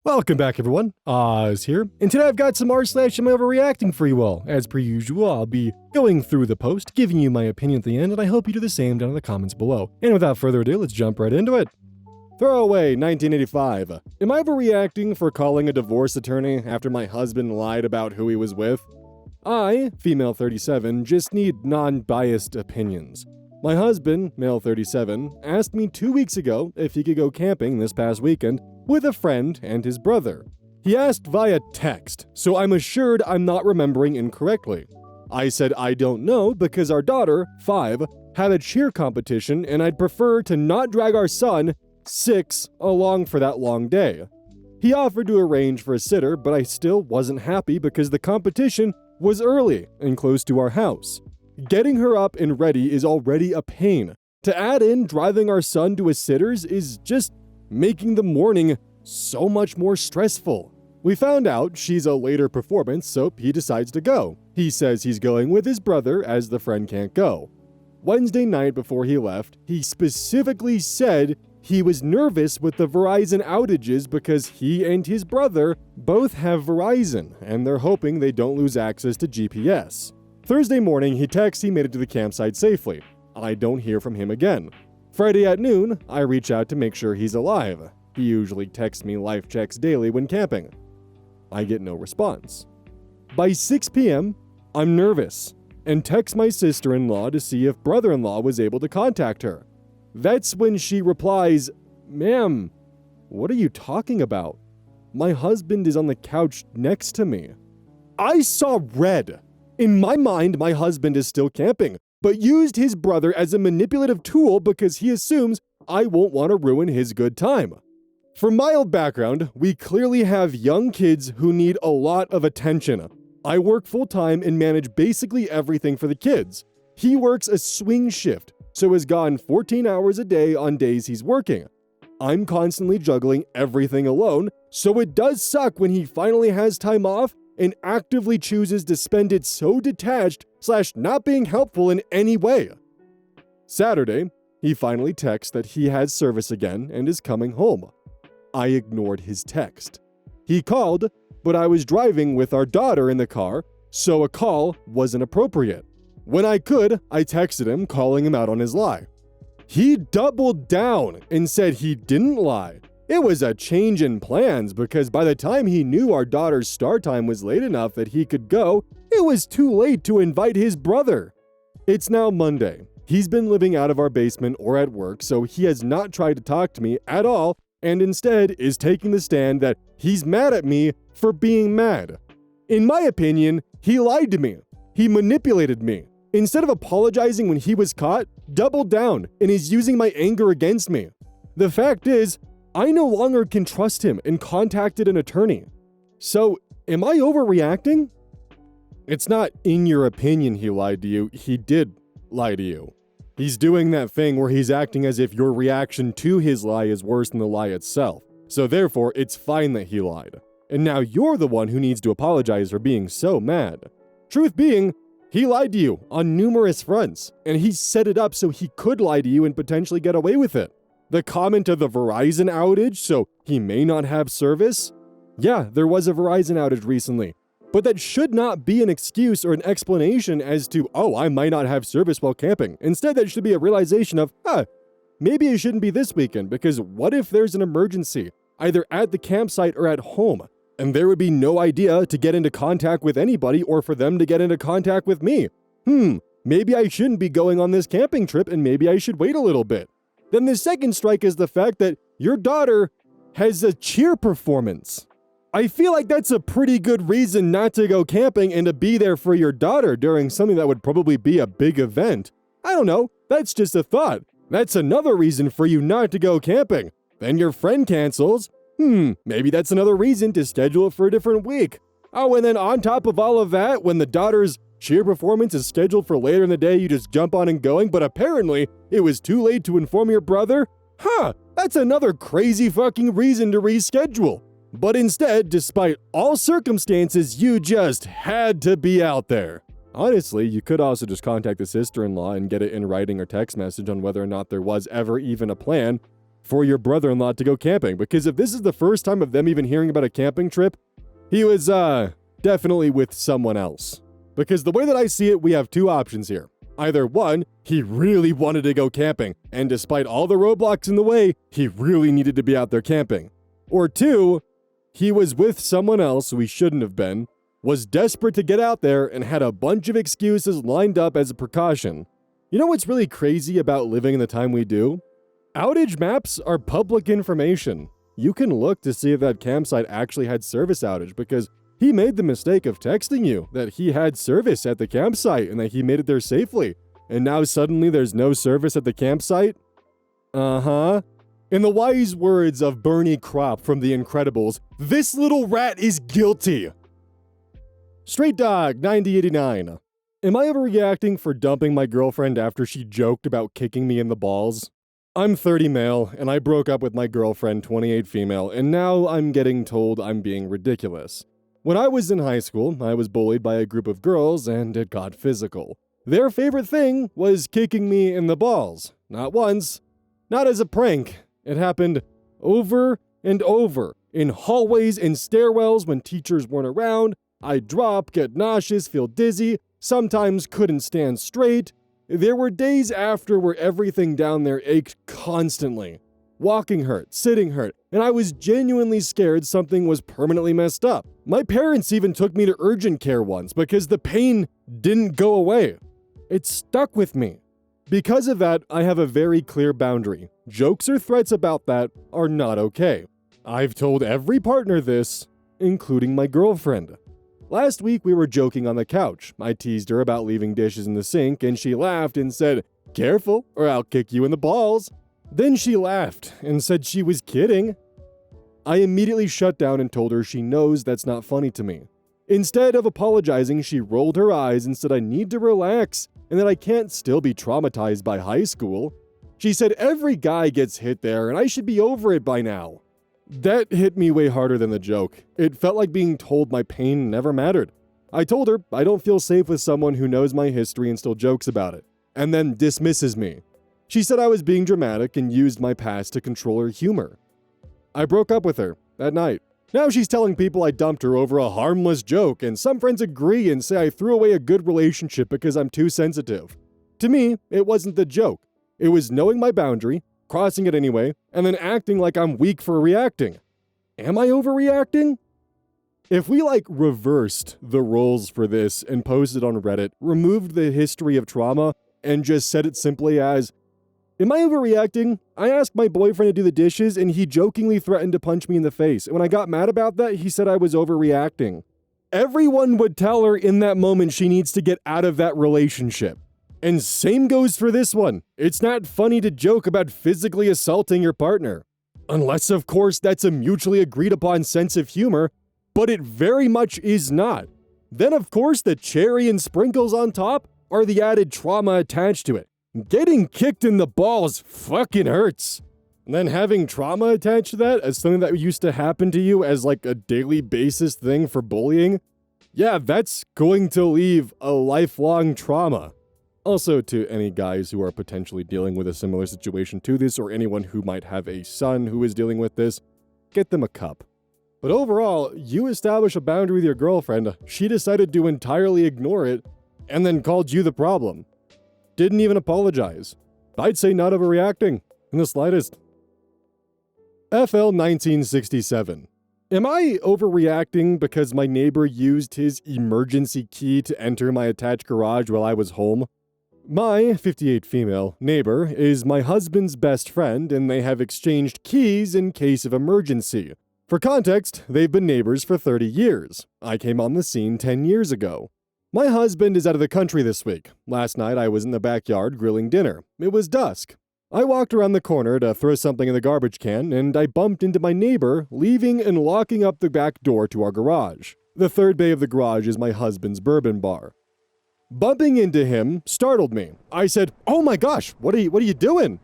Welcome back, everyone. Oz here, and today I've got some r/AmIOverReacting for you all. As per usual, I'll be going through the post, giving you my opinion at the end, and I hope you do the same down in the comments below. And without further ado, let's jump right into it. Throwaway 1985. Am I overreacting for calling a divorce attorney after my husband lied about who he was with? I, female 37, just need non-biased opinions. My husband, male 37, asked me 2 weeks ago if he could go camping this past weekend with a friend and his brother. He asked via text, so I'm assured I'm not remembering incorrectly. I said I don't know because our daughter, 5, had a cheer competition and I'd prefer to not drag our son, 6, along for that long day. He offered to arrange for a sitter, but I still wasn't happy because the competition was early and close to our house. Getting her up and ready is already a pain. To add in driving our son to a sitter's is just making the morning so much more stressful. We found out she's a later performance, so he decides to go. He says he's going with his brother as the friend can't go. Wednesday night before he left, he specifically said he was nervous with the Verizon outages because he and his brother both have Verizon, and they're hoping they don't lose access to GPS. Thursday morning, he texts he made it to the campsite safely. I don't hear from him again. Friday at noon, I reach out to make sure he's alive. He usually texts me life checks daily when camping. I get no response. By 6 p.m., I'm nervous and text my sister-in-law to see if brother-in-law was able to contact her. That's when she replies, "Ma'am, what are you talking about? My husband is on the couch next to me." I saw red. In my mind, my husband is still camping, but used his brother as a manipulative tool because he assumes I won't want to ruin his good time. For mild background, we clearly have young kids who need a lot of attention. I work full-time and manage basically everything for the kids. He works a swing shift, so is gone 14 hours a day on days he's working. I'm constantly juggling everything alone, so it does suck when he finally has time off and actively chooses to spend it so detached / not being helpful in any way. Saturday, he finally texts that he has service again and is coming home. I ignored his text. He called, but I was driving with our daughter in the car, so a call wasn't appropriate. When I could, I texted him, calling him out on his lie. He doubled down and said he didn't lie. It was a change in plans because by the time he knew our daughter's start time was late enough that he could go, it was too late to invite his brother. It's now Monday. He's been living out of our basement or at work, so he has not tried to talk to me at all and instead is taking the stand that he's mad at me for being mad. In my opinion, he lied to me. He manipulated me. Instead of apologizing when he was caught, doubled down and is using my anger against me. The fact is, I no longer can trust him and contacted an attorney. So, am I overreacting? It's not in your opinion he lied to you, he did lie to you. He's doing that thing where he's acting as if your reaction to his lie is worse than the lie itself. So therefore, it's fine that he lied. And now you're the one who needs to apologize for being so mad. Truth being, he lied to you on numerous fronts, and he set it up so he could lie to you and potentially get away with it. The comment of the Verizon outage, so he may not have service? Yeah, there was a Verizon outage recently, but that should not be an excuse or an explanation as to, oh, I might not have service while camping. Instead, that should be a realization of, maybe it shouldn't be this weekend, because what if there's an emergency, either at the campsite or at home, and there would be no idea to get into contact with anybody or for them to get into contact with me? Maybe I shouldn't be going on this camping trip and maybe I should wait a little bit. Then the second strike is the fact that your daughter has a cheer performance. I feel like that's a pretty good reason not to go camping and to be there for your daughter during something that would probably be a big event. I don't know, that's just a thought. That's another reason for you not to go camping. Then your friend cancels. Maybe that's another reason to schedule it for a different week. Oh, and then on top of all of that, when the daughter's cheer performance is scheduled for later in the day, you just jump on and going, but apparently it was too late to inform your brother? That's another crazy fucking reason to reschedule. But instead, despite all circumstances, you just had to be out there. Honestly, you could also just contact the sister-in-law and get it in writing or text message on whether or not there was ever even a plan. for your brother-in-law to go camping, because if this is the first time of them even hearing about a camping trip, he was, definitely with someone else. Because the way that I see it, we have two options here. Either one, he really wanted to go camping, and despite all the roadblocks in the way, he really needed to be out there camping. Or two, he was with someone else who he shouldn't have been, was desperate to get out there, and had a bunch of excuses lined up as a precaution. You know what's really crazy about living in the time we do? Outage maps are public information. You can look to see if that campsite actually had service outage, because he made the mistake of texting you that he had service at the campsite and that he made it there safely. And now suddenly there's no service at the campsite? Uh-huh. In the wise words of Bernie Krop from The Incredibles, this little rat is guilty. Straight Dog 9089. Am I overreacting for dumping my girlfriend after she joked about kicking me in the balls? I'm 30 male, and I broke up with my girlfriend 28 female, and now I'm getting told I'm being ridiculous. When I was in high school, I was bullied by a group of girls, and it got physical. Their favorite thing was kicking me in the balls. Not once. Not as a prank. It happened over and over. In hallways and stairwells when teachers weren't around. I'd drop, get nauseous, feel dizzy, sometimes couldn't stand straight. There were days after where everything down there ached constantly. Walking hurt, sitting hurt, and I was genuinely scared something was permanently messed up. My parents even took me to urgent care once because the pain didn't go away. It stuck with me. Because of that, I have a very clear boundary. Jokes or threats about that are not okay. I've told every partner this, including my girlfriend. Last week we were joking on the couch. I teased her about leaving dishes in the sink and she laughed and said, "Careful or I'll kick you in the balls." Then she laughed and said she was kidding. I immediately shut down and told her she knows that's not funny to me. Instead of apologizing, she rolled her eyes and said I need to relax and that I can't still be traumatized by high school. She said every guy gets hit there and I should be over it by now. That hit me way harder than the joke. It felt like being told my pain never mattered. I told her I don't feel safe with someone who knows my history and still jokes about it, and then dismisses me. She said I was being dramatic and used my past to control her humor. I broke up with her that night. Now she's telling people I dumped her over a harmless joke, and some friends agree and say I threw away a good relationship because I'm too sensitive. To me, it wasn't the joke. It was knowing my boundary, crossing it anyway, and then acting like I'm weak for reacting. Am I overreacting? If we reversed the roles for this and posted on Reddit, removed the history of trauma, and just said it simply as, am I overreacting? I asked my boyfriend to do the dishes and he jokingly threatened to punch me in the face. And when I got mad about that, he said I was overreacting. Everyone would tell her in that moment she needs to get out of that relationship. And same goes for this one. It's not funny to joke about physically assaulting your partner. Unless, of course, that's a mutually agreed upon sense of humor, but it very much is not. Then, of course, the cherry and sprinkles on top are the added trauma attached to it. Getting kicked in the balls fucking hurts. And then having trauma attached to that as something that used to happen to you as a daily basis thing for bullying, yeah, that's going to leave a lifelong trauma. Also, to any guys who are potentially dealing with a similar situation to this, or anyone who might have a son who is dealing with this, get them a cup. But overall, you establish a boundary with your girlfriend, she decided to entirely ignore it, and then called you the problem. Didn't even apologize. I'd say not overreacting, in the slightest. FL 1967. Am I overreacting because my neighbor used his emergency key to enter my attached garage while I was home? My 58 female neighbor is my husband's best friend, and they have exchanged keys in case of emergency. For context, they've been neighbors for 30 years. I came on the scene 10 years ago. My husband is out of the country this week. Last night I was in the backyard grilling dinner. It was dusk. I walked around the corner to throw something in the garbage can, and I bumped into my neighbor, leaving and locking up the back door to our garage. The third bay of the garage is my husband's bourbon bar. Bumping into him startled me. I said, "Oh my gosh, what are you doing?"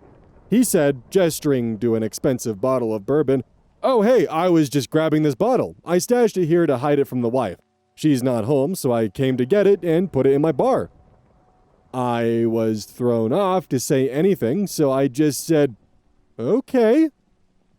He said, gesturing to an expensive bottle of bourbon, "Oh hey, I was just grabbing this bottle. I stashed it here to hide it from the wife. She's not home, so I came to get it and put it in my bar." I was thrown off to say anything, so I just said, Okay.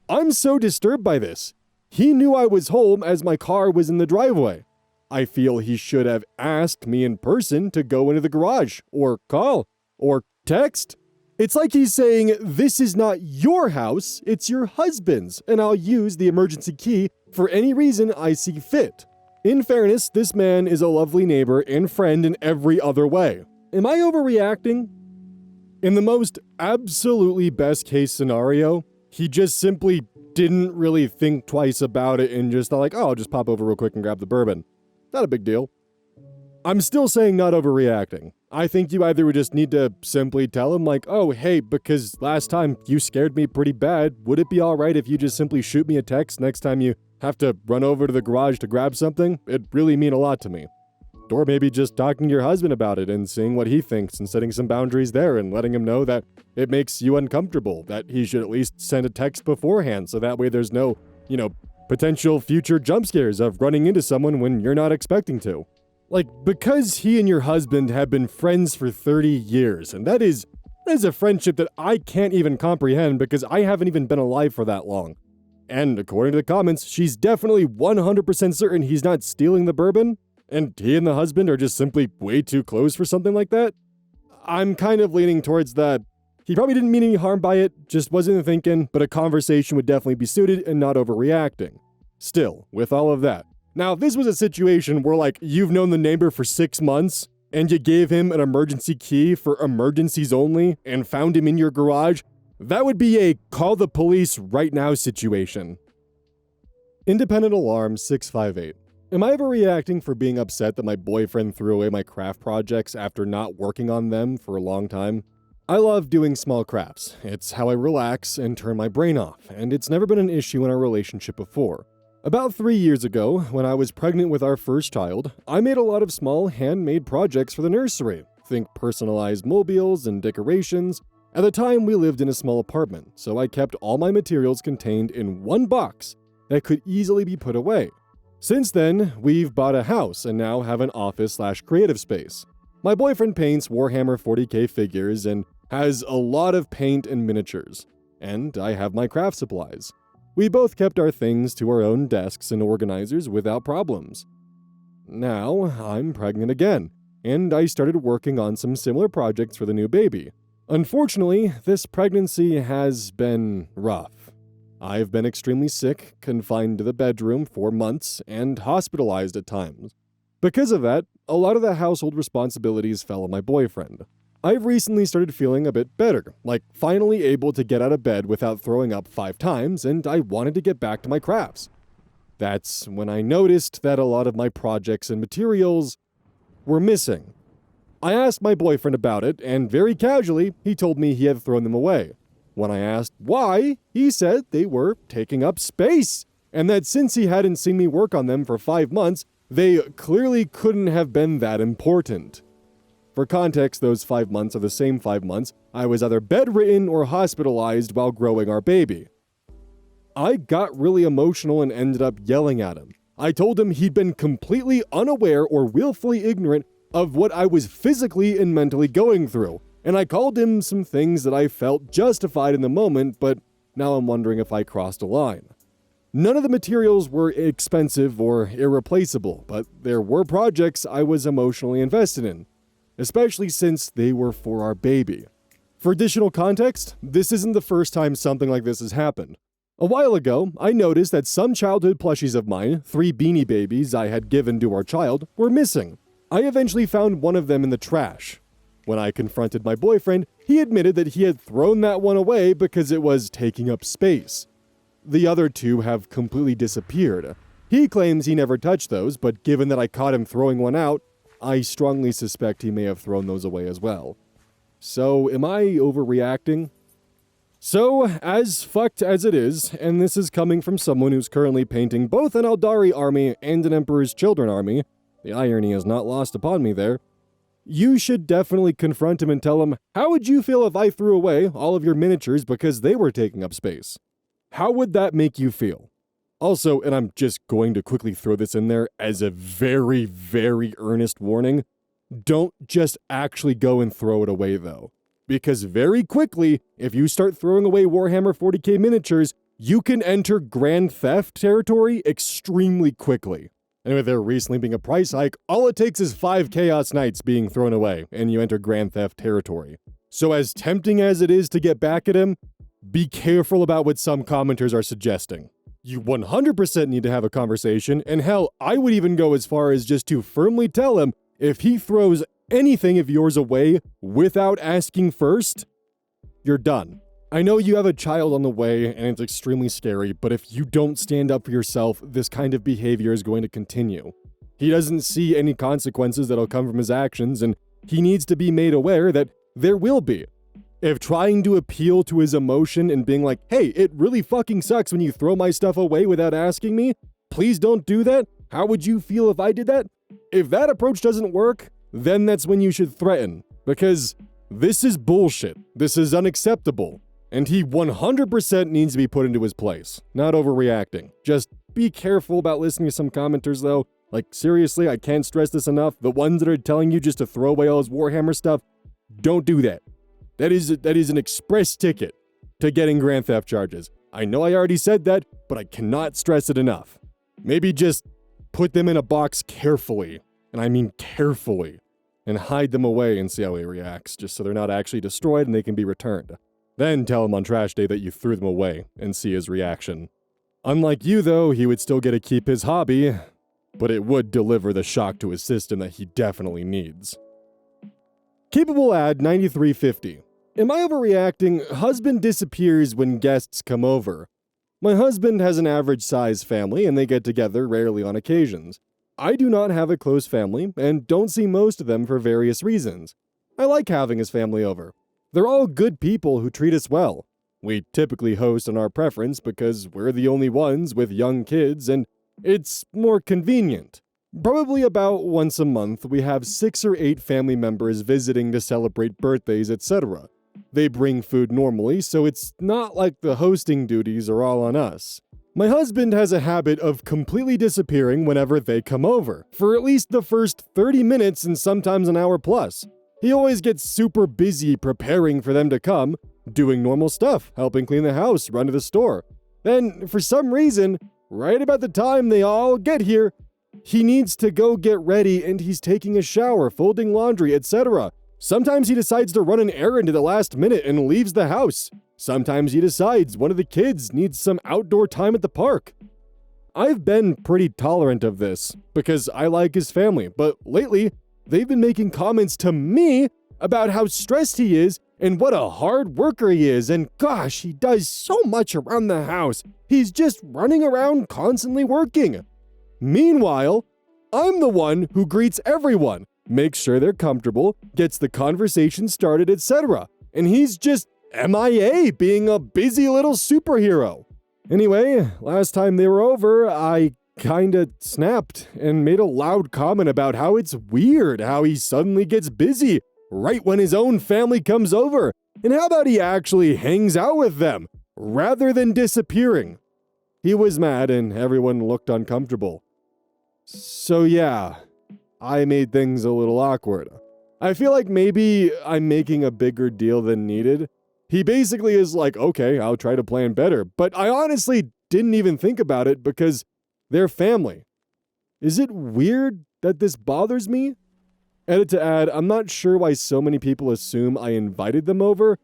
I'm so disturbed by this. He knew I was home as my car was in the driveway. I feel he should have asked me in person to go into the garage, or call, or text. It's like he's saying, this is not your house, it's your husband's, and I'll use the emergency key for any reason I see fit. In fairness, this man is a lovely neighbor and friend in every other way. Am I overreacting? In the most absolutely best case scenario, he just simply didn't really think twice about it and just thought like, oh, I'll just pop over real quick and grab the bourbon. Not a big deal. I'm still saying not overreacting. I think you either would just need to simply tell him like, oh, hey, because last time you scared me pretty bad, would it be all right if you just simply shoot me a text next time you have to run over to the garage to grab something? It'd really mean a lot to me. Or maybe just talking to your husband about it and seeing what he thinks and setting some boundaries there and letting him know that it makes you uncomfortable, that he should at least send a text beforehand so that way there's no, potential future jump scares of running into someone when you're not expecting to. Like, because he and your husband have been friends for 30 years, and that is a friendship that I can't even comprehend because I haven't even been alive for that long. And according to the comments, she's definitely 100% certain he's not stealing the bourbon, and he and the husband are just simply way too close for something like that. I'm kind of leaning towards that. He probably didn't mean any harm by it, just wasn't thinking, but a conversation would definitely be suited and not overreacting. Still, with all of that. Now, if this was a situation where, like, you've known the neighbor for 6 months, and you gave him an emergency key for emergencies only, and found him in your garage, that would be a call the police right now situation. Independent Alarm 658. Am I overreacting for being upset that my boyfriend threw away my craft projects after not working on them for a long time? I love doing small crafts. It's how I relax and turn my brain off, and it's never been an issue in our relationship before. About 3 years ago, when I was pregnant with our first child, I made a lot of small handmade projects for the nursery. Think personalized mobiles and decorations. At the time, we lived in a small apartment, so I kept all my materials contained in one box that could easily be put away. Since then, we've bought a house and now have an office/creative space. My boyfriend paints Warhammer 40k figures and has a lot of paint and miniatures, and I have my craft supplies. We both kept our things to our own desks and organizers without problems. Now, I'm pregnant again, and I started working on some similar projects for the new baby. Unfortunately, this pregnancy has been rough. I've been extremely sick, confined to the bedroom for months, and hospitalized at times. Because of that, a lot of the household responsibilities fell on my boyfriend. I've recently started feeling a bit better, like finally able to get out of bed without throwing up 5 times, and I wanted to get back to my crafts. That's when I noticed that a lot of my projects and materials were missing. I asked my boyfriend about it, and very casually, he told me he had thrown them away. When I asked why, he said they were taking up space, and that since he hadn't seen me work on them for 5 months, they clearly couldn't have been that important. For context, those 5 months are the same 5 months I was either bedridden or hospitalized while growing our baby. I got really emotional and ended up yelling at him. I told him he'd been completely unaware or willfully ignorant of what I was physically and mentally going through, and I called him some things that I felt justified in the moment, but now I'm wondering if I crossed a line. None of the materials were expensive or irreplaceable, but there were projects I was emotionally invested in, especially since they were for our baby. For additional context, this isn't the first time something like this has happened. A while ago, I noticed that some childhood plushies of mine, 3 Beanie Babies I had given to our child, were missing. I eventually found one of them in the trash. When I confronted my boyfriend, he admitted that he had thrown that one away because it was taking up space. The other 2 have completely disappeared. He claims he never touched those, but given that I caught him throwing one out, I strongly suspect he may have thrown those away as well. So, am I overreacting? So, as fucked as it is, and this is coming from someone who's currently painting both an Eldari army and an Emperor's Children army, the irony is not lost upon me there, you should definitely confront him and tell him, how would you feel if I threw away all of your miniatures because they were taking up space? How would that make you feel? Also, and I'm just going to quickly throw this in there as a very, very earnest warning, don't just actually go and throw it away though. because very quickly, if you start throwing away Warhammer 40k miniatures, you can enter grand theft territory extremely quickly. And with there recently being a price hike, all it takes is 5 Chaos Knights being thrown away, and you enter grand theft territory. So as tempting as it is to get back at him, be careful about what some commenters are suggesting. You 100% need to have a conversation, and hell, I would even go as far as just to firmly tell him if he throws anything of yours away without asking first, you're done. I know you have a child on the way and it's extremely scary, but if you don't stand up for yourself, this kind of behavior is going to continue. He doesn't see any consequences that'll come from his actions, and he needs to be made aware that there will be. If trying to appeal to his emotion and being like, hey, it really fucking sucks when you throw my stuff away without asking me, please don't do that. How would you feel if I did that? If that approach doesn't work, then that's when you should threaten, because this is bullshit. This is unacceptable. And he 100% needs to be put into his place, not overreacting. Just be careful about listening to some commenters though. Like seriously, I can't stress this enough. The ones that are telling you just to throw away all his Warhammer stuff, don't do that. That is an express ticket to getting grand theft charges. I know I already said that, but I cannot stress it enough. Maybe just put them in a box carefully, and I mean carefully, and hide them away and see how he reacts, just so they're not actually destroyed and they can be returned. Then tell him on trash day that you threw them away and see his reaction. Unlike you though, he would still get to keep his hobby, but it would deliver the shock to his system that he definitely needs. Capable ad 9350. Am I overreacting? Husband disappears when guests come over. My husband has an average size family and they get together rarely on occasions. I do not have a close family and don't see most of them for various reasons. I like having his family over. They're all good people who treat us well. We typically host on our preference because we're the only ones with young kids and it's more convenient. Probably about once a month, we have 6 or 8 family members visiting to celebrate birthdays, etc. They bring food normally, so it's not like the hosting duties are all on us. My husband has a habit of completely disappearing whenever they come over, for at least the first 30 minutes and sometimes an hour plus. He always gets super busy preparing for them to come, doing normal stuff, helping clean the house, run to the store. Then, for some reason, right about the time they all get here, he needs to go get ready and he's taking a shower, folding laundry, etc. Sometimes he decides to run an errand at the last minute and leaves the house. Sometimes he decides one of the kids needs some outdoor time at the park. I've been pretty tolerant of this because I like his family, but lately, they've been making comments to me about how stressed he is and what a hard worker he is, and gosh, he does so much around the house. He's just running around constantly working. Meanwhile, I'm the one who greets everyone, makes sure they're comfortable, gets the conversation started, etc. And he's just MIA, being a busy little superhero. Anyway, last time they were over, I kinda snapped and made a loud comment about how it's weird how he suddenly gets busy right when his own family comes over, and how about he actually hangs out with them rather than disappearing. He was mad and everyone looked uncomfortable. So yeah, I made things a little awkward. I feel like maybe I'm making a bigger deal than needed. He basically is like, okay, I'll try to plan better, but I honestly didn't even think about it because they're family. Is it weird that this bothers me? Edit to add, I'm not sure why so many people assume I invited them over.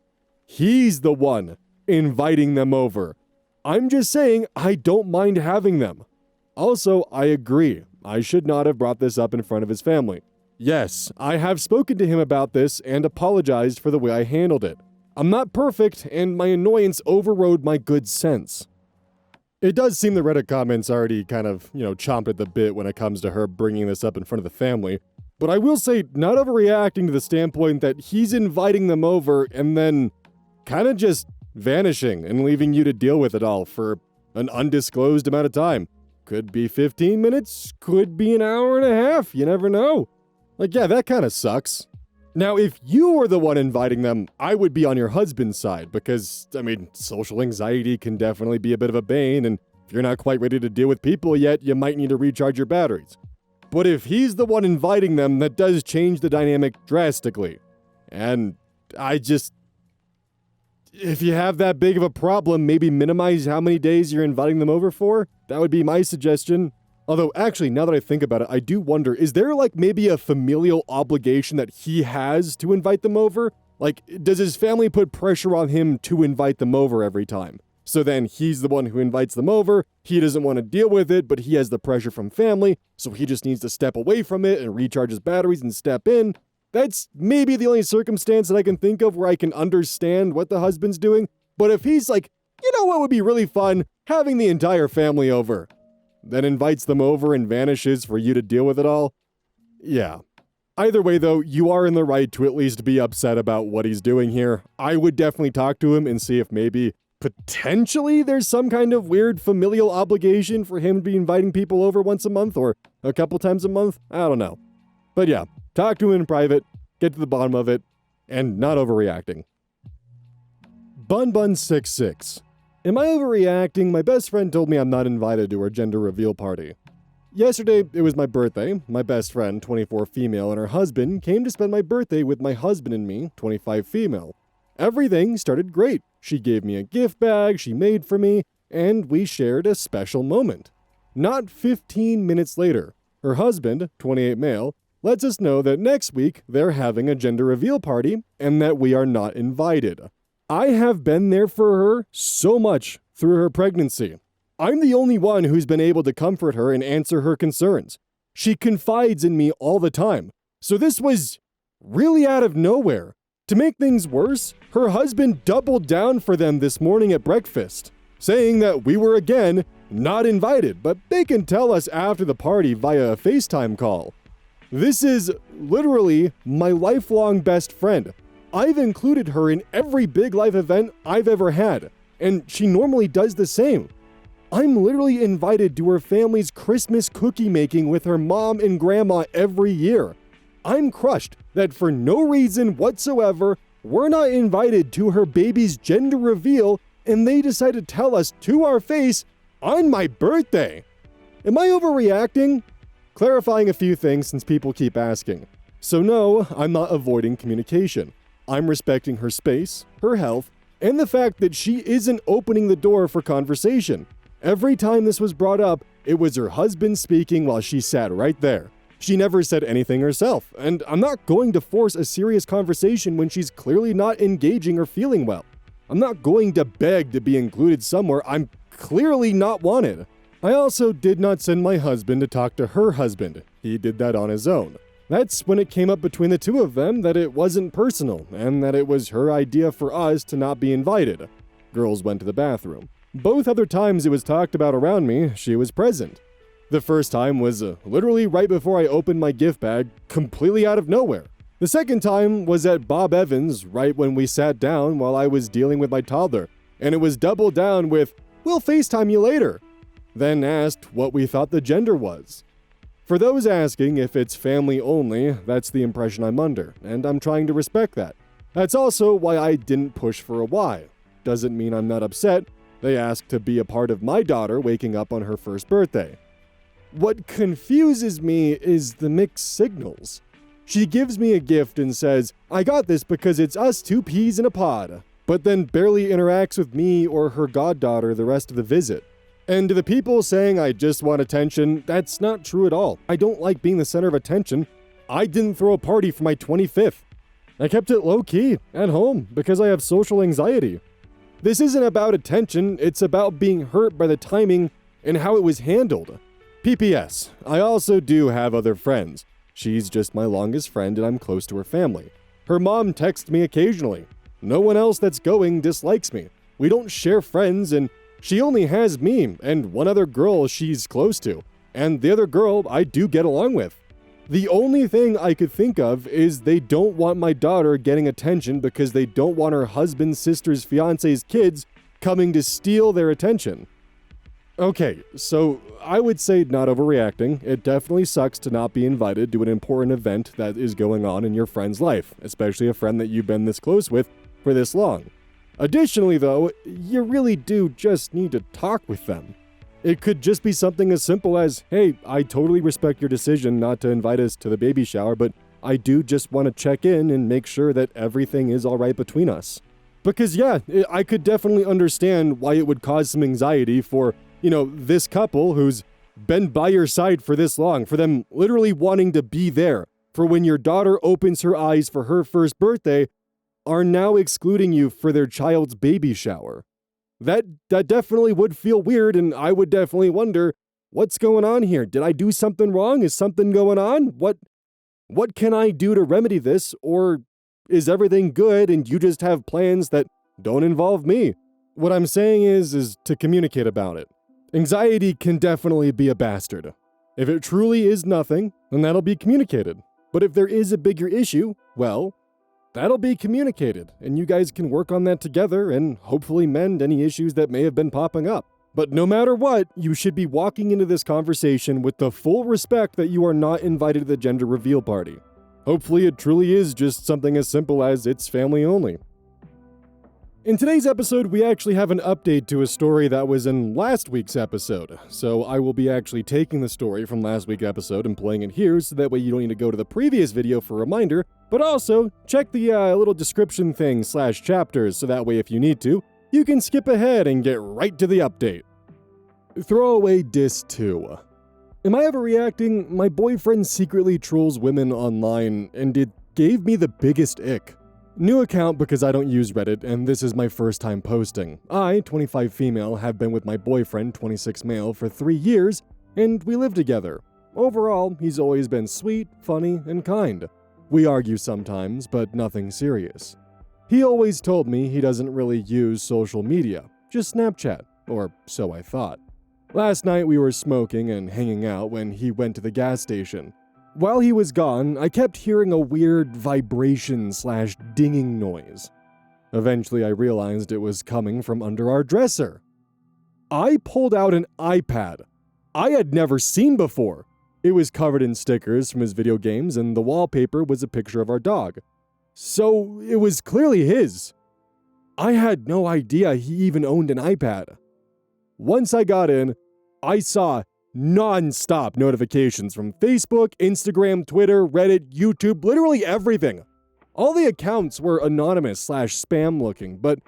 He's the one inviting them over. I'm just saying I don't mind having them. Also, I agree. I should not have brought this up in front of his family. Yes, I have spoken to him about this and apologized for the way I handled it. I'm not perfect, and my annoyance overrode my good sense. It does seem the Reddit comments already kind of, chomped at the bit when it comes to her bringing this up in front of the family. But I will say, not overreacting to the standpoint that he's inviting them over and then kind of just vanishing and leaving you to deal with it all for an undisclosed amount of time. Could be 15 minutes, could be an hour and a half, you never know. Like, yeah, that kind of sucks. Now, if you were the one inviting them, I would be on your husband's side because, social anxiety can definitely be a bit of a bane, and if you're not quite ready to deal with people yet, you might need to recharge your batteries. But if he's the one inviting them, that does change the dynamic drastically. And if you have that big of a problem, maybe minimize how many days you're inviting them over for. That would be my suggestion. Although, actually, now that I think about it, I do wonder, is there like maybe a familial obligation that he has to invite them over? Like, does his family put pressure on him to invite them over every time? So then he's the one who invites them over. He doesn't want to deal with it, but he has the pressure from family, so he just needs to step away from it and recharge his batteries and step in. That's maybe the only circumstance that I can think of where I can understand what the husband's doing. But if he's like, you know what would be really fun? Having the entire family over. Then invites them over and vanishes for you to deal with it all. Yeah. Either way, though, you are in the right to at least be upset about what he's doing here. I would definitely talk to him and see if maybe potentially there's some kind of weird familial obligation for him to be inviting people over once a month or a couple times a month. I don't know. But yeah, talk to him in private, get to the bottom of it, and not overreacting. BunBun66. Am I overreacting? My best friend told me I'm not invited to her gender reveal party. Yesterday, it was my birthday. My best friend, 24 female, and her husband came to spend my birthday with my husband and me, 25 female. Everything started great. She gave me a gift bag she made for me, and we shared a special moment. Not 15 minutes later, her husband, 28 male, lets us know that next week they're having a gender reveal party and that we are not invited. I have been there for her so much through her pregnancy. I'm the only one who's been able to comfort her and answer her concerns. She confides in me all the time. So this was really out of nowhere. To make things worse, her husband doubled down for them this morning at breakfast, saying that we were again not invited, but they can tell us after the party via a FaceTime call. This is literally my lifelong best friend. I've included her in every big life event I've ever had, and she normally does the same. I'm literally invited to her family's Christmas cookie making with her mom and grandma every year. I'm crushed that for no reason whatsoever, we're not invited to her baby's gender reveal, and they decide to tell us to our face on my birthday. Am I overreacting? Clarifying a few things since people keep asking. So no, I'm not avoiding communication. I'm respecting her space, her health, and the fact that she isn't opening the door for conversation. Every time this was brought up, it was her husband speaking while she sat right there. She never said anything herself, and I'm not going to force a serious conversation when she's clearly not engaging or feeling well. I'm not going to beg to be included somewhere I'm clearly not wanted. I also did not send my husband to talk to her husband. He did that on his own. That's when it came up between the two of them that it wasn't personal, and that it was her idea for us to not be invited. Girls went to the bathroom. Both other times it was talked about around me, she was present. The first time was literally right before I opened my gift bag, completely out of nowhere. The second time was at Bob Evans, right when we sat down while I was dealing with my toddler, and it was doubled down with, "We'll FaceTime you later," then asked what we thought the gender was. For those asking if it's family only, that's the impression I'm under, and I'm trying to respect that. That's also why I didn't push for a why. Doesn't mean I'm not upset. They asked to be a part of my daughter waking up on her first birthday. What confuses me is the mixed signals. She gives me a gift and says, "I got this because it's us two peas in a pod," but then barely interacts with me or her goddaughter the rest of the visit. And to the people saying I just want attention, that's not true at all. I don't like being the center of attention. I didn't throw a party for my 25th. I kept it low-key, at home, because I have social anxiety. This isn't about attention, it's about being hurt by the timing and how it was handled. PPS, I also do have other friends. She's just my longest friend and I'm close to her family. Her mom texts me occasionally. No one else that's going dislikes me. We don't share friends, and she only has me and one other girl she's close to, and the other girl I do get along with. The only thing I could think of is they don't want my daughter getting attention because they don't want her husband's sister's fiance's kids coming to steal their attention. Okay, so I would say not overreacting. It definitely sucks to not be invited to an important event that is going on in your friend's life, especially a friend that you've been this close with for this long. Additionally, though, you really do just need to talk with them. It could just be something as simple as, "Hey, I totally respect your decision not to invite us to the baby shower, but I do just want to check in and make sure that everything is all right between us. Because yeah, I could definitely understand why it would cause some anxiety for, this couple who's been by your side for this long, for them literally wanting to be there, for when your daughter opens her eyes for her first birthday, are now excluding you for their child's baby shower. That definitely would feel weird, and I would definitely wonder, what's going on here? Did I do something wrong? Is something going on? What can I do to remedy this? Or is everything good and you just have plans that don't involve me? What I'm saying is to communicate about it. Anxiety can definitely be a bastard. If it truly is nothing, then that'll be communicated. But if there is a bigger issue, well, that'll be communicated, and you guys can work on that together and hopefully mend any issues that may have been popping up. But no matter what, you should be walking into this conversation with the full respect that you are not invited to the gender reveal party. Hopefully it truly is just something as simple as it's family only. In today's episode, we actually have an update to a story that was in last week's episode. So I will be actually taking the story from last week's episode and playing it here, so that way you don't need to go to the previous video for a reminder, but also check the little description thing / chapters, so that way if you need to, you can skip ahead and get right to the update. Throwaway Diss 2. Am I overreacting? My boyfriend secretly trolls women online, and it gave me the biggest ick. New account because I don't use Reddit, and this is my first time posting. I, 25 female, have been with my boyfriend, 26 male, for 3 years, and we live together. Overall, he's always been sweet, funny, and kind. We argue sometimes, but nothing serious. He always told me he doesn't really use social media, just Snapchat, or so I thought. Last night we were smoking and hanging out when he went to the gas station. While he was gone, I kept hearing a weird vibration / dinging noise. Eventually I realized it was coming from under our dresser. I pulled out an iPad I had never seen before. It was covered in stickers from his video games, and the wallpaper was a picture of our dog. So it was clearly his. I had no idea he even owned an iPad. Once I got in, I saw non-stop notifications from Facebook, Instagram, Twitter, Reddit, YouTube, literally everything. All the accounts were anonymous / spam looking, but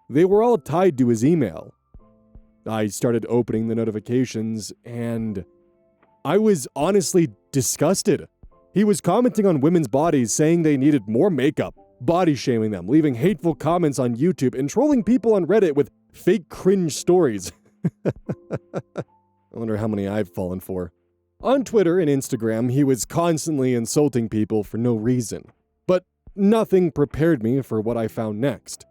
they were all tied to his email. I started opening the notifications, and I was honestly disgusted. He was commenting on women's bodies, saying they needed more makeup, body shaming them, leaving hateful comments on YouTube, and trolling people on Reddit with fake cringe stories. I wonder how many I've fallen for. On Twitter and Instagram, he was constantly insulting people for no reason. But nothing prepared me for what I found next.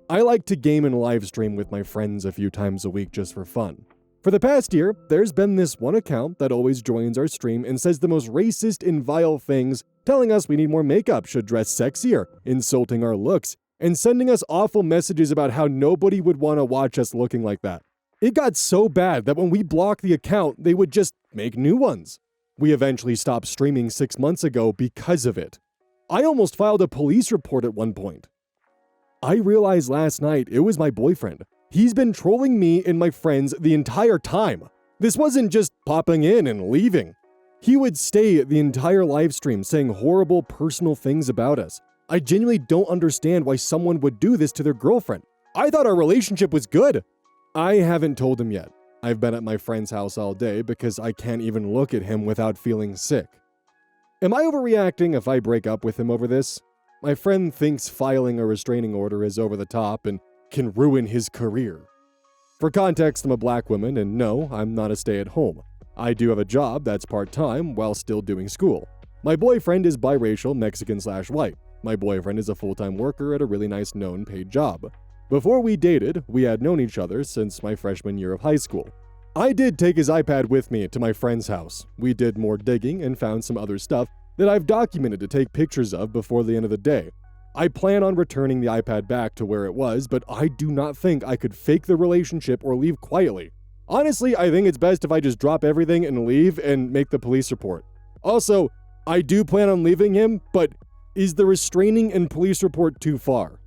I like to game and live stream with my friends a few times a week just for fun. For the past year, there's been this one account that always joins our stream and says the most racist and vile things, telling us we need more makeup, should dress sexier, insulting our looks, and sending us awful messages about how nobody would want to watch us looking like that. It got so bad that when we blocked the account, they would just make new ones. We eventually stopped streaming 6 months ago because of it. I almost filed a police report at one point. I realized last night it was my boyfriend. He's been trolling me and my friends the entire time. This wasn't just popping in and leaving. He would stay the entire live stream saying horrible personal things about us. I genuinely don't understand why someone would do this to their girlfriend. I thought our relationship was good. I haven't told him yet. I've been at my friend's house all day because I can't even look at him without feeling sick. Am I overreacting if I break up with him over this? My friend thinks filing a restraining order is over the top and can ruin his career. For context, I'm a black woman, and no, I'm not a stay-at-home. I do have a job that's part-time while still doing school. My boyfriend is biracial, Mexican / white. My boyfriend is a full-time worker at a really nice known paid job. Before we dated, we had known each other since my freshman year of high school. I did take his iPad with me to my friend's house. We did more digging and found some other stuff that I've documented to take pictures of before the end of the day. I plan on returning the iPad back to where it was, but I do not think I could fake the relationship or leave quietly. Honestly, I think it's best if I just drop everything and leave and make the police report. Also, I do plan on leaving him, but is the restraining and police report too far?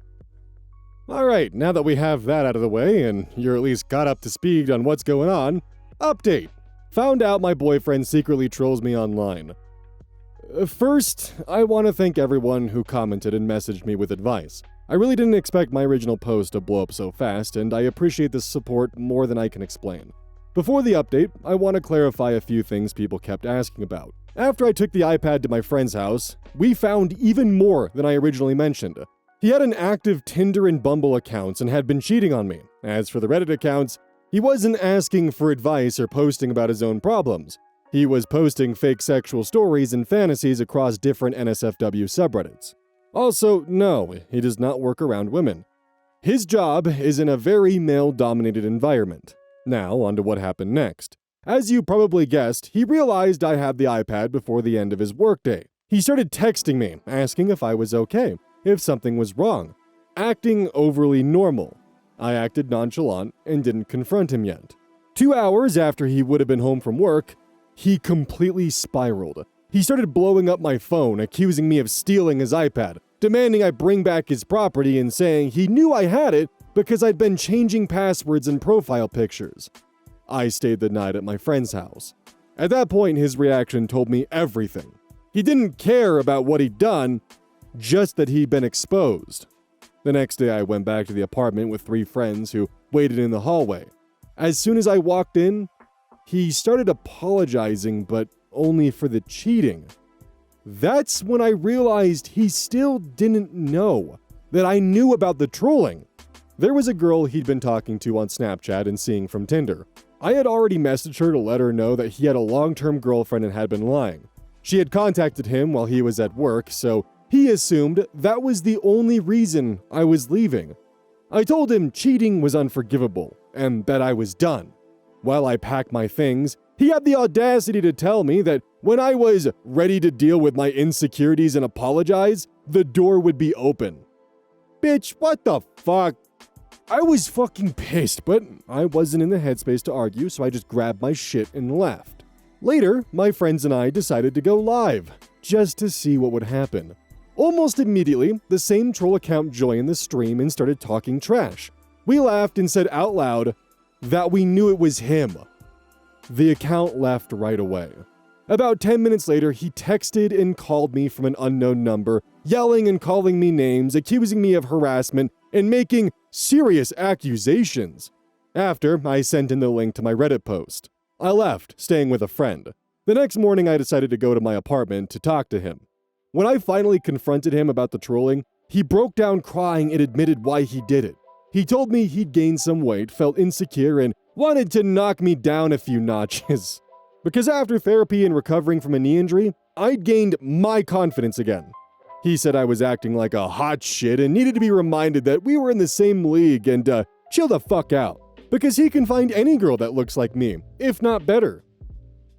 Alright, now that we have that out of the way, and you're at least got up to speed on what's going on, update. Found out my boyfriend secretly trolls me online. First, I want to thank everyone who commented and messaged me with advice. I really didn't expect my original post to blow up so fast, and I appreciate this support more than I can explain. Before the update, I want to clarify a few things people kept asking about. After I took the iPad to my friend's house, we found even more than I originally mentioned. He had an active Tinder and Bumble accounts and had been cheating on me. As for the Reddit accounts, he wasn't asking for advice or posting about his own problems. He was posting fake sexual stories and fantasies across different NSFW subreddits. Also, no, he does not work around women. His job is in a very male-dominated environment. Now, on to what happened next. As you probably guessed, he realized I had the iPad before the end of his workday. He started texting me, asking if I was okay, if something was wrong, acting overly normal. I acted nonchalant and didn't confront him yet. 2 hours after he would have been home from work, he completely spiraled. He started blowing up my phone, accusing me of stealing his iPad, demanding I bring back his property and saying he knew I had it because I'd been changing passwords and profile pictures. I stayed the night at my friend's house. At that point, his reaction told me everything. He didn't care about what he'd done, just that he'd been exposed. The next day, I went back to the apartment with 3 friends who waited in the hallway. As soon as I walked in, he started apologizing, but only for the cheating. That's when I realized he still didn't know that I knew about the trolling. There was a girl he'd been talking to on Snapchat and seeing from Tinder. I had already messaged her to let her know that he had a long-term girlfriend and had been lying. She had contacted him while he was at work, so he assumed that was the only reason I was leaving. I told him cheating was unforgivable and that I was done. While I packed my things, he had the audacity to tell me that when I was ready to deal with my insecurities and apologize, the door would be open. Bitch, what the fuck? I was fucking pissed, but I wasn't in the headspace to argue, so I just grabbed my shit and left. Later, my friends and I decided to go live, just to see what would happen. Almost immediately, the same troll account joined the stream and started talking trash. We laughed and said out loud that we knew it was him. The account left right away. About 10 minutes later, he texted and called me from an unknown number, yelling and calling me names, accusing me of harassment, and making serious accusations. After, I sent in the link to my Reddit post. I left, staying with a friend. The next morning, I decided to go to my apartment to talk to him. When I finally confronted him about the trolling, he broke down crying and admitted why he did it. He told me he'd gained some weight, felt insecure, and wanted to knock me down a few notches. Because after therapy and recovering from a knee injury, I'd gained my confidence again. He said I was acting like a hot shit and needed to be reminded that we were in the same league and chill the fuck out. Because he can find any girl that looks like me, if not better.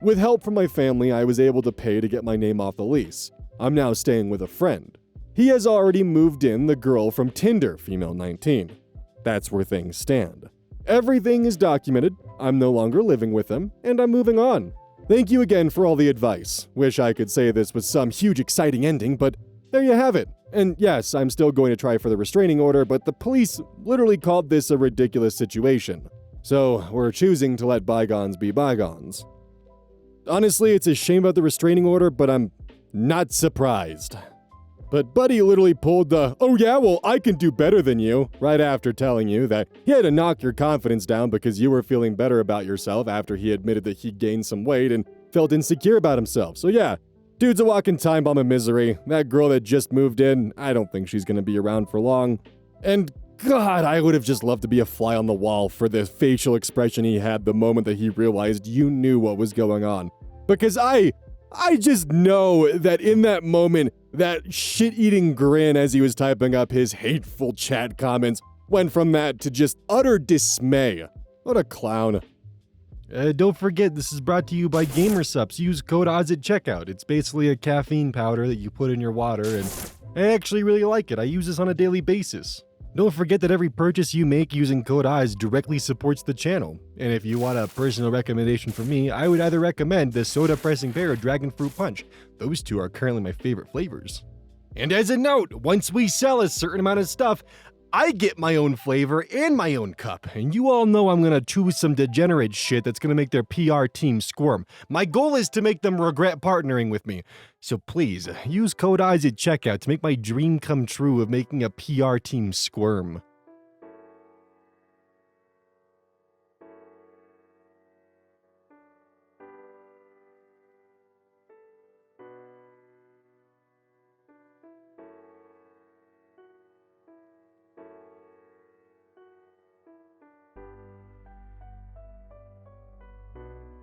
With help from my family, I was able to pay to get my name off the lease. I'm now staying with a friend. He has already moved in the girl from Tinder, female 19. That's where things stand. Everything is documented, I'm no longer living with him, and I'm moving on. Thank you again for all the advice. Wish I could say this was some huge exciting ending, but there you have it. And yes, I'm still going to try for the restraining order, but the police literally called this a ridiculous situation. So we're choosing to let bygones be bygones. Honestly, it's a shame about the restraining order, but I'm not surprised. But Buddy literally pulled the, "Oh yeah, well, I can do better than you," right after telling you that he had to knock your confidence down because you were feeling better about yourself after he admitted that he gained some weight and felt insecure about himself. So yeah, dude's a walking time bomb of misery. That girl that just moved in, I don't think she's gonna be around for long. And God, I would have just loved to be a fly on the wall for the facial expression he had the moment that he realized you knew what was going on. Because I just know that in that moment, that shit-eating grin as he was typing up his hateful chat comments went from that to just utter dismay. What a clown. Don't forget, this is brought to you by GamerSupps. Use code ODDS at checkout. It's basically a caffeine powder that you put in your water, and I actually really like it. I use this on a daily basis. Don't forget that every purchase you make using code ODDS directly supports the channel. And if you want a personal recommendation from me, I would either recommend the Soda Pressing Pear or Dragon Fruit Punch. Those two are currently my favorite flavors. And as a note, once we sell a certain amount of stuff, I get my own flavor and my own cup, and you all know I'm gonna choose some degenerate shit that's gonna make their PR team squirm. My goal is to make them regret partnering with me. So please, use code EYES at checkout to make my dream come true of making a PR team squirm.